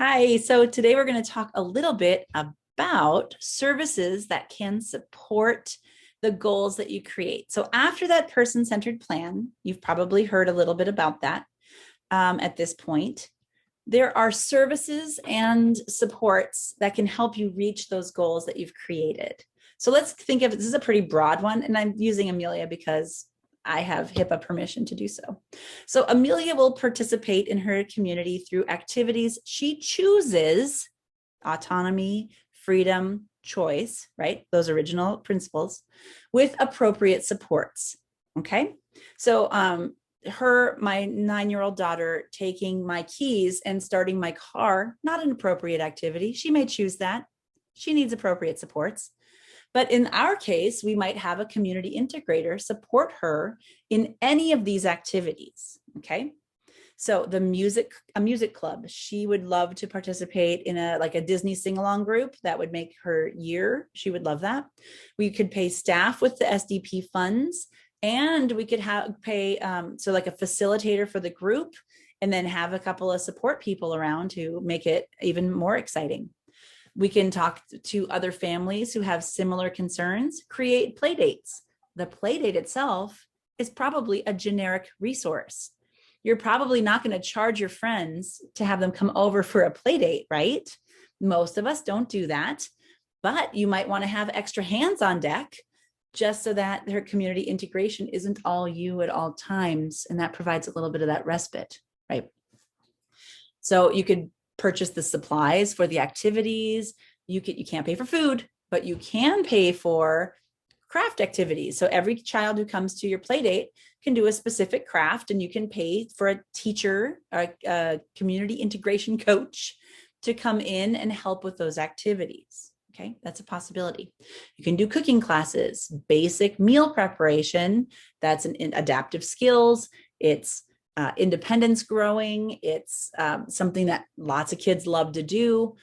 Hi, so today we're going to talk a little bit about services that can support the goals that you create. So after that person-centered plan, you've probably heard a little bit about that at this point. There are services and supports that can help you reach those goals that you've created. So let's think of it, this is a pretty broad one, and I'm using Amelia because I have HIPAA permission to do so. So Amelia will participate in her community through activities she chooses: autonomy, freedom, choice, right? Those original principles, with appropriate supports. Okay. So my 9-year-old daughter taking my keys and starting my car, not an appropriate activity. She may choose that. She needs appropriate supports. But in our case, we might have a community integrator support her in any of these activities. Okay. So a music club, she would love to participate in a Disney sing-along group. That would make her year. She would love that. We could pay staff with the SDP funds, and we could pay so like a facilitator for the group, and then have a couple of support people around to make it even more exciting. We can talk to other families who have similar concerns, create play dates. The play date itself is probably a generic resource. You're probably not going to charge your friends to have them come over for a play date, right? Most of us don't do that, but you might want to have extra hands on deck just so that their community integration isn't all you at all times. And that provides a little bit of that respite, right? So you could purchase the supplies for the activities. You can't pay for food, but you can pay for craft activities. So every child who comes to your play date can do a specific craft, and you can pay for a teacher, a community integration coach to come in and help with those activities. Okay, that's a possibility. You can do cooking classes, basic meal preparation. That's an adaptive skills. It's independence growing. It's something that lots of kids love to do.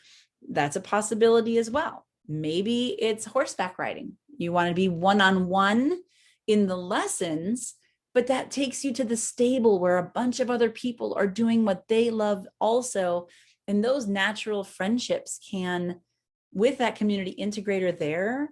That's a possibility as well. Maybe it's horseback riding. You want to be one-on-one in the lessons, but that takes you to the stable where a bunch of other people are doing what they love also. And those natural friendships can, with that community integrator there,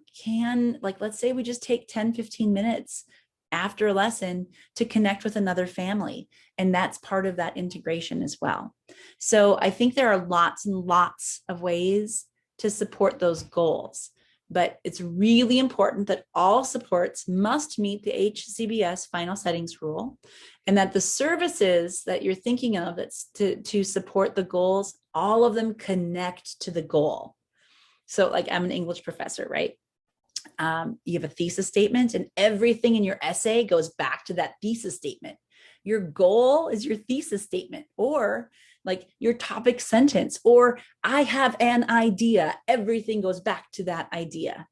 let's say we just take 10, 15 minutes after a lesson to connect with another family. And that's part of that integration as well. So I think there are lots and lots of ways to support those goals, but it's really important that all supports must meet the HCBS final settings rule, and that the services that you're thinking of that's to support the goals, all of them connect to the goal. So like, I'm an English professor, right? You have a thesis statement, and everything in your essay goes back to that thesis statement. Your goal is your thesis statement, or like your topic sentence, or I have an idea. Everything goes back to that idea.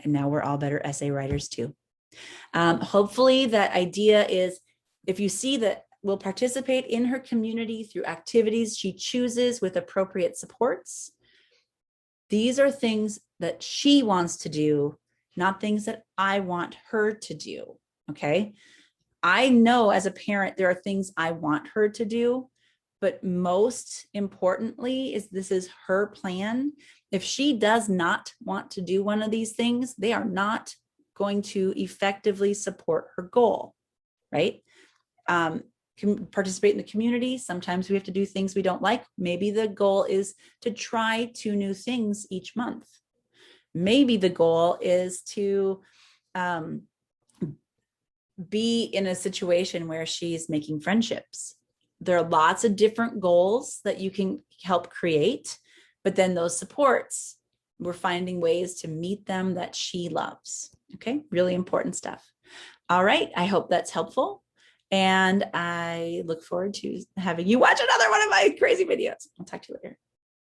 And now we're all better essay writers too. Hopefully that idea is, if you see that will participate in her community through activities she chooses with appropriate supports, these are things that she wants to do, not things that I want her to do. Okay. I know as a parent, there are things I want her to do, but most importantly this is her plan. If she does not want to do one of these things, they are not going to effectively support her goal, right? Can participate in the community. Sometimes we have to do things we don't like. Maybe the goal is to try 2 new things each month. Maybe the goal is to be in a situation where she's making friendships. There are lots of different goals that you can help create, but then those supports, we're finding ways to meet them that she loves. Okay, really important stuff. All right, I hope that's helpful. And I look forward to having you watch another one of my crazy videos. I'll talk to you later.